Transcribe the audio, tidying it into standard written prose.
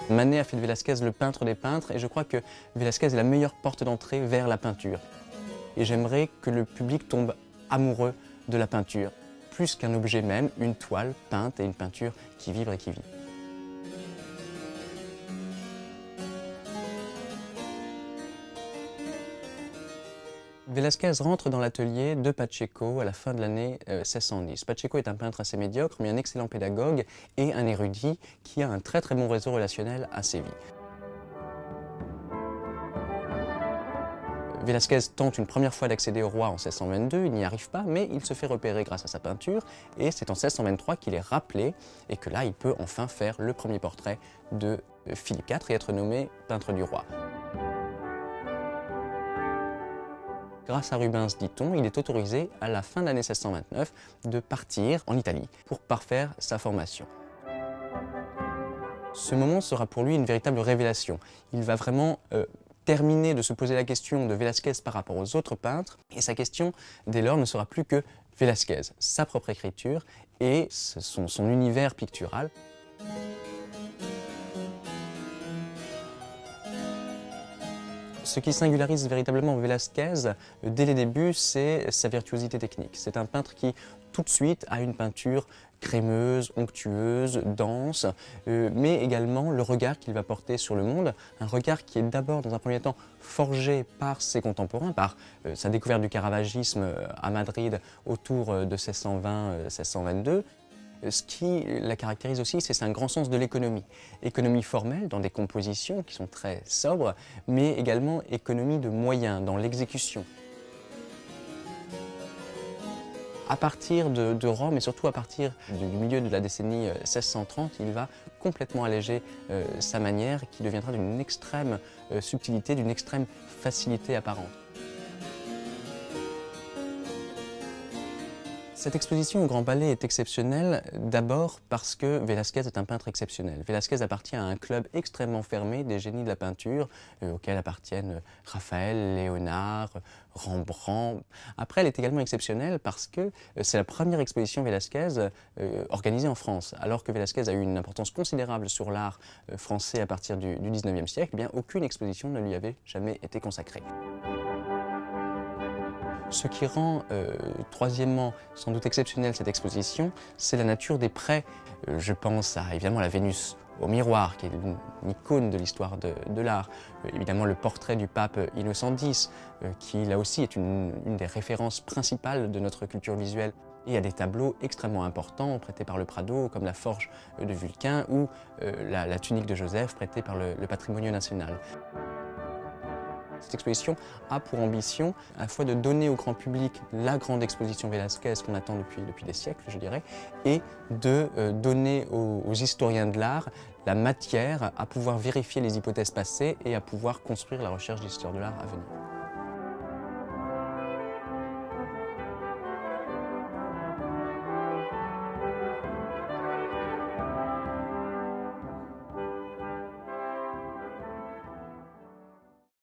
Manet a fait de Velázquez le peintre des peintres et je crois que Velázquez est la meilleure porte d'entrée vers la peinture. Et j'aimerais que le public tombe amoureux de la peinture, plus qu'un objet même, une toile peinte et une peinture qui vibre et qui vit. Velázquez rentre dans l'atelier de Pacheco à la fin de l'année 1610. Pacheco est un peintre assez médiocre, mais un excellent pédagogue et un érudit qui a un très bon réseau relationnel à Séville. Velázquez tente une première fois d'accéder au roi en 1622, il n'y arrive pas, mais il se fait repérer grâce à sa peinture, et c'est en 1623 qu'il est rappelé, et que là il peut enfin faire le premier portrait de Philippe IV et être nommé peintre du roi. Grâce à Rubens, dit-on, il est autorisé à la fin de l'année 1629 de partir en Italie pour parfaire sa formation. Ce moment sera pour lui une véritable révélation. Il va vraiment terminer de se poser la question de Velázquez par rapport aux autres peintres, et sa question, dès lors, ne sera plus que Velázquez, sa propre écriture et son univers pictural. Ce qui singularise véritablement Velázquez dès les débuts, c'est sa virtuosité technique. C'est un peintre qui, tout de suite, a une peinture crémeuse, onctueuse, dense, mais également le regard qu'il va porter sur le monde, un regard qui est d'abord, dans un premier temps, forgé par ses contemporains, par sa découverte du caravagisme à Madrid autour de 1620-1622. Ce qui la caractérise aussi, c'est un grand sens de l'économie. Économie formelle dans des compositions qui sont très sobres, mais également économie de moyens dans l'exécution. À partir de Rome et surtout à partir du milieu de la décennie 1630, il va complètement alléger sa manière qui deviendra d'une extrême subtilité, d'une extrême facilité apparente. Cette exposition au Grand Palais est exceptionnelle d'abord parce que Velázquez est un peintre exceptionnel. Velázquez appartient à un club extrêmement fermé des génies de la peinture auxquels appartiennent Raphaël, Léonard, Rembrandt. Après, elle est également exceptionnelle parce que c'est la première exposition Velázquez organisée en France. Alors que Velázquez a eu une importance considérable sur l'art français à partir du XIXe siècle, eh bien, aucune exposition ne lui avait jamais été consacrée. Ce qui rend, troisièmement, sans doute exceptionnelle cette exposition, c'est la nature des prêts. Je pense à, évidemment, la Vénus au miroir, qui est une icône de l'histoire de l'art. Évidemment, le portrait du pape Innocent X, qui, là aussi, est une des références principales de notre culture visuelle. Et il y a des tableaux extrêmement importants prêtés par le Prado, comme la Forge de Vulcain ou la tunique de Joseph prêtée par le Patrimonio national. Cette exposition a pour ambition à la fois de donner au grand public la grande exposition Velázquez qu'on attend depuis des siècles, je dirais, et de donner aux historiens de l'art la matière à pouvoir vérifier les hypothèses passées et à pouvoir construire la recherche d'histoire de l'art à venir.